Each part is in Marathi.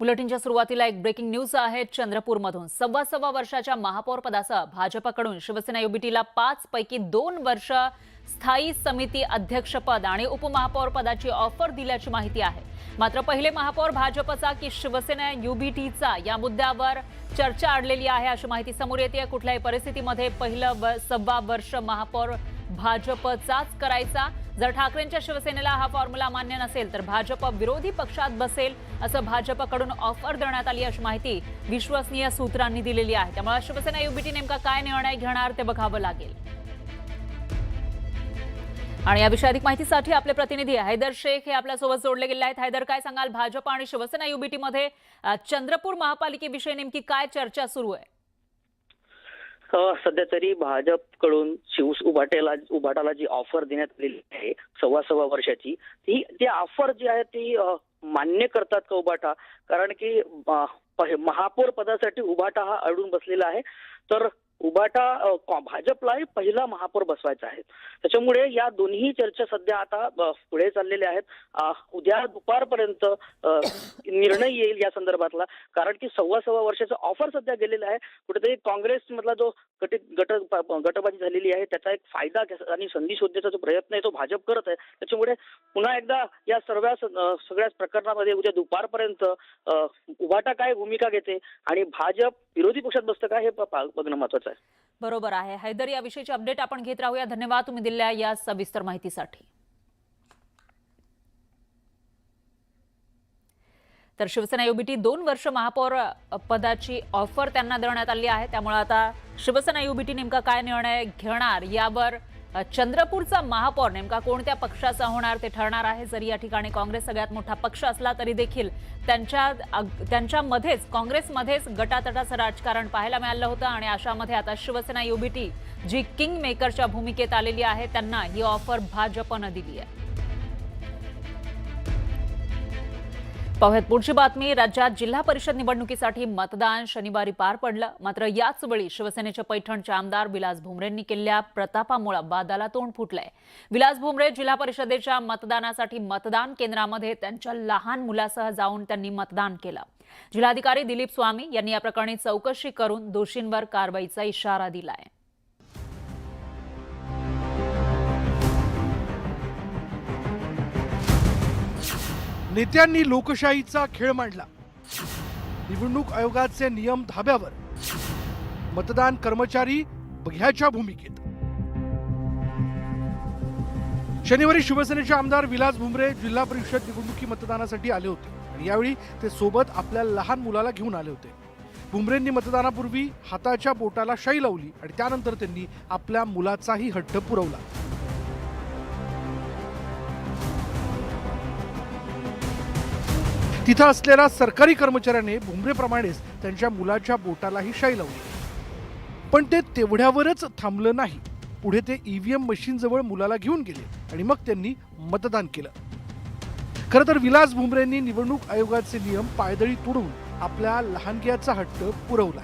बुलेटिनच्या सुरुवातीला एक ब्रेकिंग न्यूज आहे चंद्रपूरमधून। सव्वा वर्षाच्या महापौर पदाचा भाजपकडून शिवसेना युबीटीला 5 पैकी 2 वर्ष स्थायी समिती अध्यक्षपद आणि उपमहापौर पदाची ऑफर दिल्याची माहिती आहे। मात्र पहिले महापौर भाजपचा की शिवसेना युबीटीचा या मुद्द्यावर चर्चा अडलेली आहे अशी माहिती समोर येते। कुठल्याही परिस्थितीमध्ये पहिलं सव्वा वर्ष महापौर भाजपचाच करायचा। जर ठाकरेंच्या शिवसेनेला हा फॉर्म्युला मान्य नसेल तर भाजप विरोधी पक्षात बसेल असं भाजपकडून ऑफर देण्यात आली अशी माहिती विश्वसनीय सूत्रांनी दिलेली आहे। त्यामुळे शिवसेना युबीटी नेमका काय निर्णय घेणार ते बघावं लागेल। आणि या विषयी अधिक माहितीसाठी आपले प्रतिनिधी हैदर शेख हे आपल्यासोबत जोडले गेले आहेत। हैदर, काय सांगाल, भाजप आणि शिवसेना युबीटी मध्ये चंद्रपूर महापालिकेविषयी नेमकी काय चर्चा सुरू आहे? सध्या तरी भाजपकडून उभाटाला जी ऑफर देण्यात आलेली आहे सव्वा वर्षाची, ती ऑफर जी आहे ती मान्य करतात का उभाटा? कारण की महापौर पदासाठी उभाटा हा अडून बसलेला आहे, तर उभाटा भाजपलाही पहिला महापौर बसवायचा आहे। त्याच्यामुळे या दोन्ही चर्चा सध्या आता पुढे चाललेल्या आहेत। उद्या दुपारपर्यंत निर्णय येईल या संदर्भातला, कारण की सव्वा वर्षाचा ऑफर सध्या गेलेला आहे। कुठेतरी काँग्रेस मधला जो गटबाजी झालेली आहे त्याचा एक फायदा आणि संधी शोधण्याचा जो प्रयत्न आहे तो भाजप करत आहे। त्याच्यामुळे पुन्हा एकदा या सगळ्याच प्रकरणामध्ये उद्या दुपारपर्यंत उभाटा काय भूमिका घेते आणि भाजप विरोधी पक्षात बसतं का हे बघणं महत्त्वाचं आहे। बरोबर आहे हैदर, या विषयीची अपडेट आपण घेत राहूया। धन्यवाद तुम्ही दिलेल्या या सविस्तर माहितीसाठी। तर शिवसेना युबीटी 2 वर्ष महापौर पदाची ऑफर त्यांना देण्यात आली आहे। त्यामुळे आता शिवसेना युबीटी नेमका काय निर्णय घेणार यावर चंद्रपूरचा महापौर नेमका कोणत्या पक्षाचा होणार ते ठरणार आहे। जरी या ठिकाणी काँग्रेस सगळ्यात मोठा पक्ष असला तरी देखील त्यांच्यामध्येच काँग्रेसमध्येच गटातटाचं राजकारण पाहायला मिळालं होतं आणि अशामध्ये आता शिवसेना युबीटी जी किंग मेकरच्या भूमिकेत आलेली आहे त्यांना ही ऑफर भाजपनं दिली आहे। पाहुयात पुढची बातमी। राज्यात जिल्हा परिषद निवडणुकीसाठी मतदान शनिवारी पार पडलं। मात्र याच वेळी शिवसेनेचे पैठणचे आमदार विलास भुमरेंनी केलेल्या प्रतापामुळे वादाला तोंड फुटलंय। विलास भुमरे जिल्हा परिषदेच्या मतदानासाठी मतदान केंद्रामध्ये त्यांच्या लहान मुलासह जाऊन त्यांनी मतदान केलं। जिल्हाधिकारी दिलीप स्वामी यांनी या प्रकरणी चौकशी करून दोषींवर कारवाईचा इशारा दिलाय। नेत्यांनी लोकशाहीचा खेळ मांडला, निवडणूक आयोगाचे नियम धाब्यावर, मतदान कर्मचारी बघ्याच्या भूमिकेत। शनिवारी शिवसेनेचे आमदार विलास भुमरे जिल्हा परिषद निवडणुकी मतदानासाठी आले होते आणि यावेळी ते सोबत आपल्या लहान मुलाला घेऊन आले होते। भुमरेंनी मतदानापूर्वी हाताच्या बोटाला शाई लावली आणि त्यानंतर त्यांनी आपल्या मुलाचाही हट्ट पुरवला। तिथं असलेल्या सरकारी कर्मचाऱ्याने भुमरेप्रमाणेच त्यांच्या मुलाच्या बोटालाही शाई लावली, पण ते तेवढ्यावरच थांबलं नाही। पुढे ते ईव्हीएम मशीन जवळ मुलाला घेऊन गेले आणि मग त्यांनी मतदान केलं। खरं तर विलास भुमरेंनी निवडणूक आयोगाचे नियम पायदळी तोडून आपल्या लहानग्याचा हट्ट पुरवला।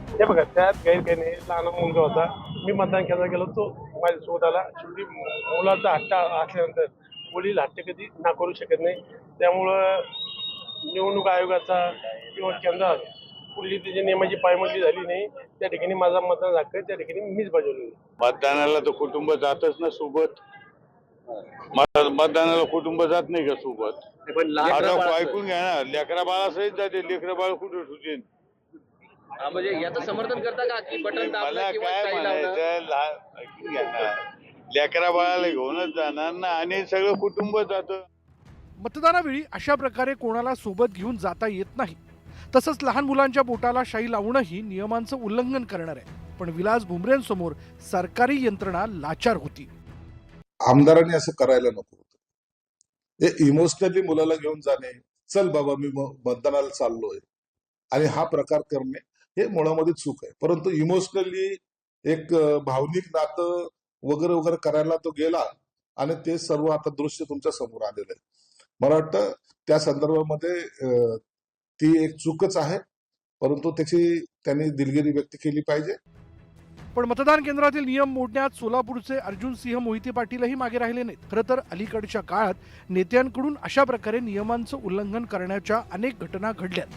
हे बघा, त्यात काही नाही, लहान मुलगा होता, मी मतदान केंद्रात गेलो, तो माझ्या सोबत आला। शेवटी मुलाचा हट्ट असल्यानंतर वडील हट्ट कधी नाकारू शकत नाही। त्यामुळं निवडणूक आयोगाचा किंवा केंद्रात कुठली त्याच्या नियमाची पायमल्ली झाली नाही। त्या ठिकाणी माझा मतदान हक्क त्या ठिकाणी मीच बजावलेला। मतदानाला तर कुटुंब जातच ना सोबत, मतदानाला कुटुंब जात नाही का सोबत? आता ऐकून घ्या ना, लेकरा बाळासहित जाते, लेकरा बाळ कुठे सुटेल? म्हणजे याचं समर्थन करता का की बटन मला काय म्हणायचं, ऐकून घ्या ना, लेकरा बाळाला घेऊनच जाणार ना आणि सगळं कुटुंब जातं। मतदानावेळी अशा प्रकारे कोणाला सोबत घेऊन जाता येत नाही। तसंच लहान मुलांच्या बोटाला शाई लावणंही नियमांचं उल्लंघन करणार आहे। पण विलास भुमरेंसमोर सरकारी यंत्रणा लाचार होती। आमदारांनी असं करायला नको होतं। हे इमोशनली मुलाला घेऊन जाणे, चल बाबा मी मतदानाला चाललोय, आणि हा प्रकार करणे हे मुळामध्ये चूक आहे। परंतु इमोशनली एक भावनिक नातं वगैरे वगैरे करायला तो गेला आणि ते सर्व आता दृश्य तुमच्या समोर आलेलं आहे। मला वाटतं त्या संदर्भामध्ये ती एक चूकच आहे, परंतु त्याची त्यांनी दिलगिरी व्यक्त केली पाहिजे। पण मतदान केंद्रातील नियम मोडण्यात सोलापूरचे अर्जुन सिंह मोहिते पाटीलही मागे राहिले नाहीत. खरं तर अलीकडच्या काळात नेत्यांकडून अशा प्रकारे नियमांचं उल्लंघन करण्याच्या अनेक घटना घडल्यात.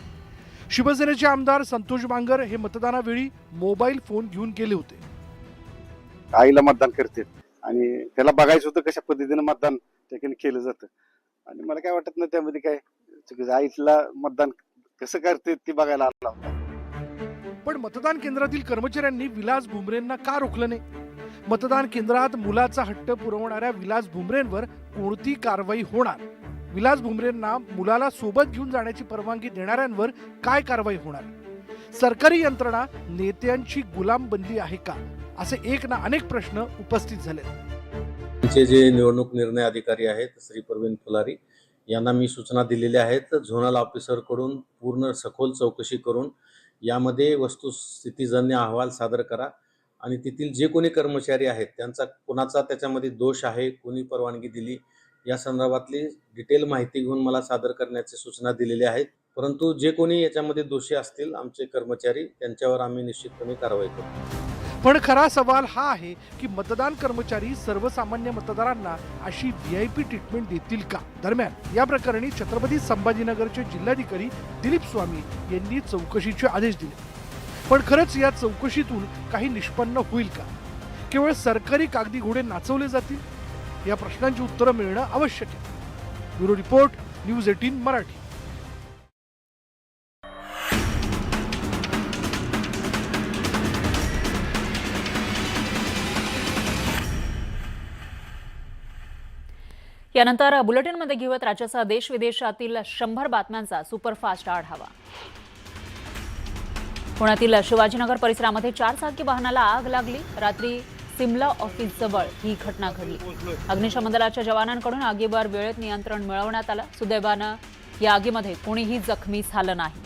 शिवसेनेचे आमदार संतोष बांगर हे मतदानावेळी मोबाईल फोन घेऊन गेले होते. आईला मतदान करते आणि त्याला बघायचं होतं कशा पद्धतीने मतदान ठिकाणी केलं जातं आणि मला काय वाटत नाही त्यामध्ये काय चुकीचं. आईला मतदान कसं करते ते बघायला आला होता. पण मतदान केंद्रातील कर्मचाऱ्यांनी विलास भुमरेंना का रोखलं नाही? मतदान केंद्रात मुलाचा हट्ट पुरवणाऱ्या विलास भुमरेंवर कोणती कारवाई होणार? विलास भुमरेंना मुलाला सोबत घेऊन जाण्याची परवानगी देणाऱ्यांवर काय कारवाई होणार? सरकारी यंत्रणा नेत्यांची गुलाम बनली आहे का? असे एक ना अनेक प्रश्न उपस्थित झाले. आमचे जे निवडणूक निर्णय अधिकारी आहेत श्री प्रवीण फुलारी यांना मी सूचना दिलेल्या आहेत. झोनल ऑफिसरकडून पूर्ण सखोल चौकशी करून यामध्ये वस्तुस्थितीजन्य अहवाल सादर करा आणि तेथील जे कोणी कर्मचारी आहेत त्यांचा कोणाचा त्याच्यामध्ये दोष आहे, कोणी परवानगी दिली या संदर्भातली डिटेल माहिती घेऊन मला सादर करण्याची सूचना दिलेल्या आहेत. परंतु जे कोणी याच्यामध्ये दोषी असतील आमचे कर्मचारी त्यांच्यावर आम्ही निश्चितपणे कारवाई करू. पण खरा सवाल हा आहे की मतदान कर्मचारी सर्वसामान्य मतदारांना अशी VIP ट्रीटमेंट देतील का? दरम्यान या प्रकरणी छत्रपती संभाजीनगरचे जिल्हाधिकारी दिलीप स्वामी यांनी चौकशीचे आदेश दिले. पण खरंच या चौकशीतून काही निष्पन्न होईल का? केवळ सरकारी कागदी घोडे नाचवले जातील? या प्रश्नांची उत्तरं मिळणं आवश्यक आहे. Bureau report, news 18 Marathi. यानंतर बुलेटिनमध्ये घेऊयात राज्यासह देश विदेशातील 100 बातम्यांचा सुपरफास्ट आढावा. पुण्यातील शिवाजीनगर परिसरामध्ये 4 चाकी वाहनाला आग लागली. रात्री सिमला ऑफिस जवळ ही घटना घडली. अग्निशमन दलाच्या जवानांकडून आगीवर वेळेत नियंत्रण मिळवण्यात आलं. सुदैवानं या आगीमध्ये कोणीही जखमी झालं नाही.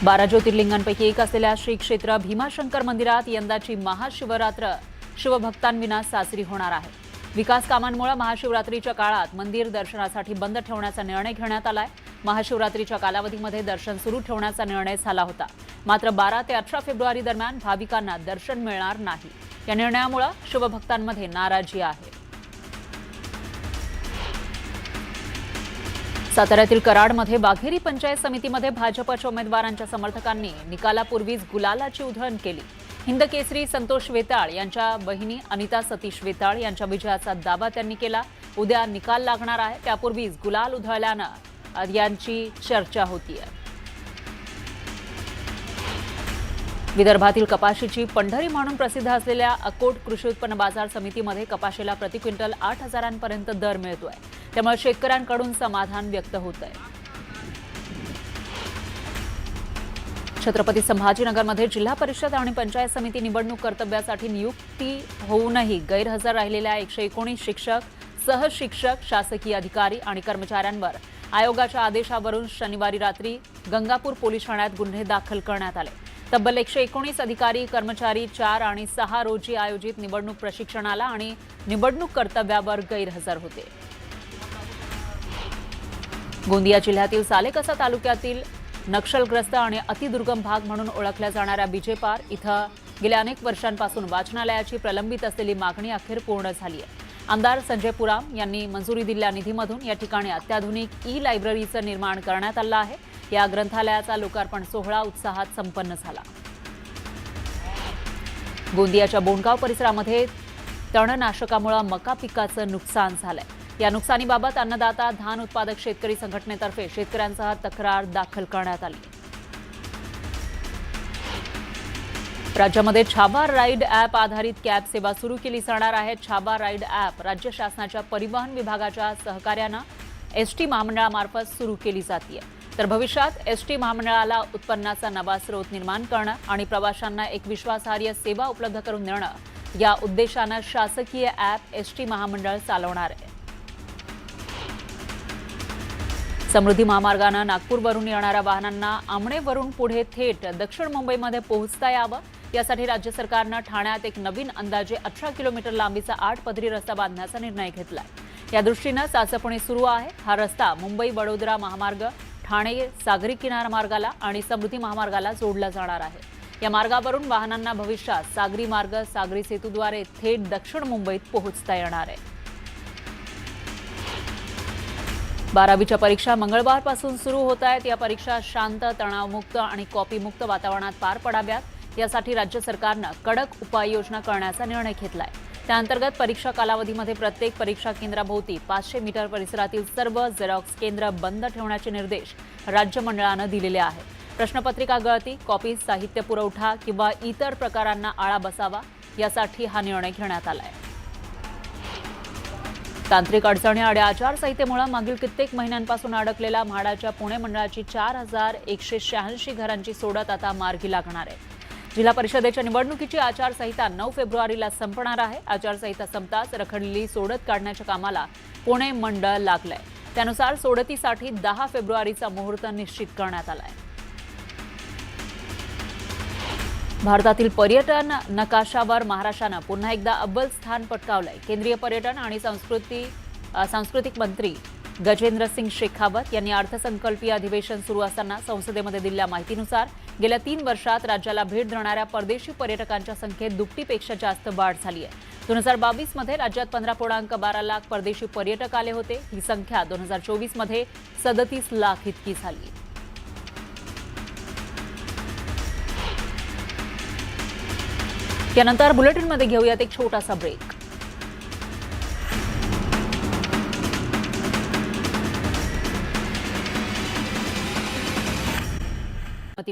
12 ज्योतिर्लिंगांपैकी एक असलेल्या श्री क्षेत्र भीमाशंकर मंदिरात यंदाची महाशिवरात्र शिवभक्तांविना साजरी होणार आहे. विकास कामांमुळे महाशिवरात्रीच्या काळात मंदिर दर्शनासाठी बंद ठेवण्याचा निर्णय घेण्यात आलाय. महाशिवरात्रीच्या कालावधीमध्ये दर्शन सुरू ठेवण्याचा निर्णय झाला होता. मात्र 12 ते 18 फेब्रुवारी दरम्यान भाविकांना दर्शन मिळणार नाही. या निर्णयामुळे शिवभक्तांमध्ये नाराजी आहे. साताऱ्यातील कराडमध्ये वाघेरी पंचायत समितीमध्ये भाजपच्या उमेदवारांच्या समर्थकांनी निकालापूर्वीच गुलालाची उधळण केली. हिंदकेसरी संतोष वेताळ यांच्या बहिणी अनिता सतीश वेताळ यांच्या विजयाचा दावा त्यांनी केला. उद्या निकाल लागणार आहे, त्यापूर्वीच गुलाल उधळल्यानं यांची चर्चा होतीये. विदर्भातील कपाशीची पंढरी म्हणून प्रसिद्ध असलेल्या अकोट कृषी उत्पन्न बाजार समितीमध्ये कपाशीला प्रति क्विंटल 8,000पर्यंत दर मिळतोय. त्यामुळे शेतकऱ्यांकडून समाधान व्यक्त होत आहे. छत्रपती संभाजीनगरमध्ये जिल्हा परिषद आणि पंचायत समिती निवडणूक कर्तव्यासाठी नियुक्ती होऊनही गैरहजर राहिलेल्या 119 शिक्षक, सहशिक्षक, शासकीय अधिकारी आणि कर्मचाऱ्यांवर आयोगाच्या आदेशावरून शनिवारी रात्री गंगापूर पोलीस ठाण्यात गुन्हे दाखल करण्यात आले. तब्बल 119 अधिकारी, कर्मचारी 4 आणि 6 रोजी आयोजित निवडणूक प्रशिक्षणाला आणि निवडणूक कर्तव्यावर गैरहजर होते. गोंदिया जिल्ह्यातील सालेकसा तालुक्यातील नक्षलग्रस्त आणि अतिदुर्गम भाग म्हणून ओळखल्या जाणाऱ्या बिजेपार इथं गेल्या अनेक वर्षांपासून वाचनालयाची प्रलंबित असलेली मागणी अखेर पूर्ण झाली आहे. आमदार संजय पुराम यांनी मंजुरी दिलेल्या निधीमधून या ठिकाणी अत्याधुनिक लायब्ररीचं निर्माण करण्यात आलं आहे. या ग्रंथालयाचा लोकार्पण सोहळा उत्साहात संपन्न झाला. गोंदियाच्या बोंडगाव परिसरामध्ये तणनाशकामुळे मका पिकाचं नुकसान झालंय. या नुकसानीबाबत अन्नदाता धान उत्पादक शेतकरी संघटनेतर्फे शेतकऱ्यांसह तक्रार दाखल करण्यात आली. राज्यामध्ये छाबा राईड ॲप आधारित कॅब सेवा सुरू केली जाणार आहे. छाबा राईड ॲप राज्य शासनाच्या परिवहन विभागाच्या सहकार्यानं एसटी महामंडळामार्फत सुरू केली जाते. तर भविष्यात एसटी महामंडळाला उत्पन्नाचा नवा स्रोत निर्माण करणं आणि प्रवाशांना एक विश्वासार्ह सेवा उपलब्ध करून देणं या उद्देशानं शासकीय ॲप एसटी महामंडळ चालवणार आहे. समृद्धी महामार्गानं नागपूरवरून येणाऱ्या वाहनांना आमणेवरून पुढे थेट दक्षिण मुंबईमध्ये पोहोचता यावं यासाठी राज्य सरकारनं ठाण्यात एक नवीन अंदाजे 18 किलोमीटर लांबीचा 8 पदरी रस्ता बांधण्याचा निर्णय घेतलाय. या दृष्टीनं चाचपणी सुरू आहे. हा रस्ता मुंबई वडोदरा महामार्ग ठाणे सागरी किनारा मार्गाला आणि समृद्धी महामार्गाला जोडला जाणार आहे. या मार्गावरून वाहनांना भविष्यात सागरी मार्ग सागरी सेतूद्वारे थेट दक्षिण मुंबईत पोहोचता येणार आहे. 12वीच्या परीक्षा मंगळवारपासून सुरू होत आहेत. या परीक्षा शांत, तणावमुक्त आणि कॉपीमुक्त वातावरणात पार पडाव्यात, यासाठी राज्य सरकारनं कडक उपाययोजना करण्याचा निर्णय घेतलाय. त्याअंतर्गत परीक्षा कालावधीमध्ये प्रत्येक परीक्षा केंद्राभोवती 500 मीटर परिसरातील सर्व झेरॉक्स केंद्र बंद ठेवण्याचे निर्देश राज्य मंडळानं दिलेले आहेत. प्रश्नपत्रिका गळती, कॉपी, साहित्य पुरवठा किंवा इतर प्रकारांना आळा बसावा, यासाठी हा निर्णय घेण्यात आलाय. तांत्रिक अडचणी आणि आचारसंहितेमुळे मागील कित्येक महिन्यांपासून अडकलेल्या म्हाडाच्या पुणे मंडळाची 4186 घरांची सोडत आता मार्गी लागणार आहे. जिल्हा परिषदेच्या निवडणुकीची आचारसंहिता 9 फेब्रुवारीला संपणार आहे. आचारसंहिता संपताच रखडलेली सोडत काढण्याच्या कामाला पुणे मंडळ लागलंय. त्यानुसार सोडतीसाठी 10 फेब्रुवारीचा मुहूर्त निश्चित करण्यात आलाय. भारतातील पर्यटन नकाशावर महाराष्ट्रानं पुन्हा एकदा अव्वल स्थान पटकावलंय. केंद्रीय पर्यटन आणि सांस्कृतिक मंत्री गजेंद्र सिंग शेखावत यांनी अर्थसंकल्पीय अधिवेशन सुरू असताना संसदेमध्ये दिलेल्या माहितीनुसार गेल्या 3 वर्षात राज्याला भेट देणाऱ्या परदेशी पर्यटकांच्या संख्येत दुपटीपेक्षा जास्त वाढ झाली आहे. 2022 मध्ये राज्यात 15.12 लाख परदेशी पर्यटक आले होते. ही संख्या 2024 मध्ये 37 लाख इतकी झाली. त्यानंतर बुलेटिनमध्ये घेऊयात एक छोटासा ब्रेक.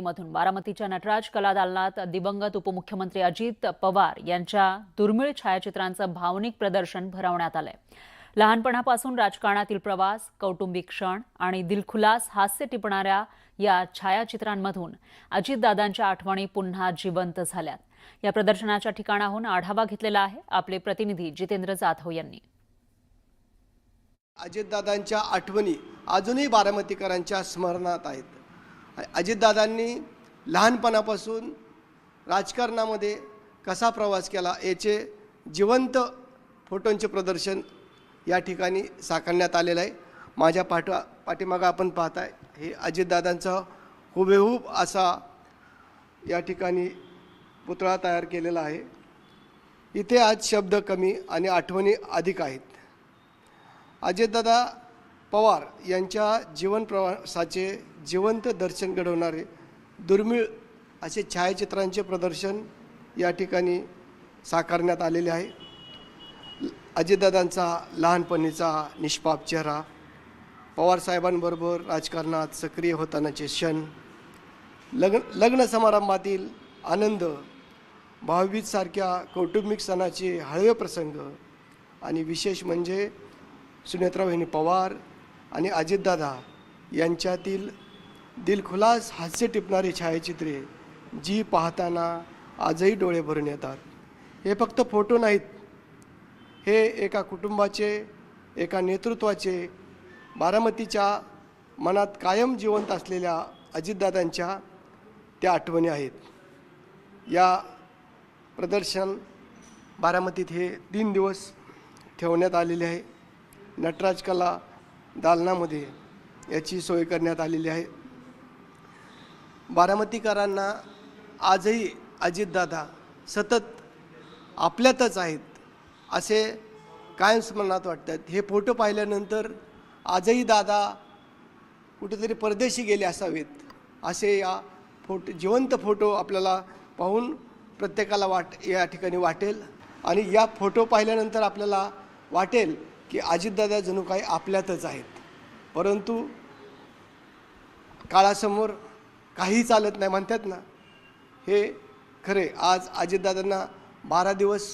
मधून बारामतीच्या नटराज कला दालनात दिवंगत उपमुख्यमंत्री अजित पवार यांच्या दुर्मिळ छायाचित्रांचं भावनिक प्रदर्शन भरवण्यात आलंय. लहानपणापासून राजकारणातील प्रवास, कौटुंबिक क्षण आणि दिलखुलास हास्य टिपणाऱ्या या छायाचित्रांमधून अजितदादांच्या आठवणी पुन्हा जिवंत झाल्यात. या प्रदर्शनाच्या ठिकाणाहून आढावा घेतलेला आहे आपले प्रतिनिधी जितेंद्र जाधव यांनी. अजितदादांच्या आठवणी अजूनही बारामतीकरांच्या स्मरणात आहेत. अजितदादांनी लहानपणापासून राजकारणामध्ये कसा प्रवास केला याचे जिवंत फोटोंचे प्रदर्शन या ठिकाणी साकारण्यात आलेलं आहे. माझ्या पाठीमागं आपण पाहताय हे अजितदादांचा हुबेहूब असा या ठिकाणी पुतळा तयार केलेला आहे. इथे आज शब्द कमी आणि आठवणी अधिक आहेत. अजितदादा पवार यांच्या जीवन प्रवासाचे जिवंत दर्शन घडवणारे दुर्मिळ असे छायाचित्रांचे प्रदर्शन या ठिकाणी साकारण्यात आलेले आहे. अजितदादांचा लहानपणीचा निष्पाप चेहरा, पवारसाहेबांबरोबर राजकारणात सक्रिय होतानाचे क्षण, लग्न समारंभातील आनंद, भाऊबीजसारख्या कौटुंबिक सणाचे हळवे प्रसंग आणि विशेष म्हणजे सुनेत्रावहिनी पवार आणि अजितदादा यांच्यातील दिलखुलास हास्य टिपणारी छायाचित्रे जी पाहताना आजही डोळे भरून येतात. हे फक्त फोटो नाहीत, हे एका कुटुंबाचे, एका नेतृत्वाचे, बारामतीच्या मनात कायम जिवंत असलेल्या अजितदादांच्या त्या आठवणी आहेत. या प्रदर्शन बारामतीत हे 3 दिवस ठेवण्यात आलेले आहे. नटराज कला दालनामध्ये याची सोय करण्यात आलेली आहे. बारामतीकरांना आजही अजितदादा सतत आपल्यातच आहेत असे कायम स्मरणात वाटतात. हे फोटो पाहिल्यानंतर आजही दादा कुठेतरी परदेशी गेले असावेत असे या जिवंत फोटो आपल्याला पाहून प्रत्येकाला या ठिकाणी वाटेल. आणि या फोटो पाहिल्यानंतर आपल्याला वाटेल की अजितदादा जणू काही आपल्यातच आहेत. परंतु काळासमोर काही चालत नाही म्हणतात ना, हे खरे. आज अजितदादांना 12 दिवस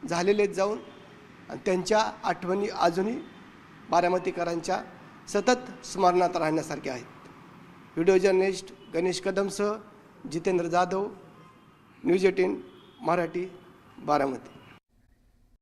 झालेलेच जाऊन आणि त्यांच्या आठवणी अजूनही बारामतीकरांच्या सतत स्मरणात राहण्यासारख्या आहेत. व्हिडिओ जर्नलिस्ट गणेश कदमसह जितेंद्र जाधव, न्यूज 18 मराठी, बारामती.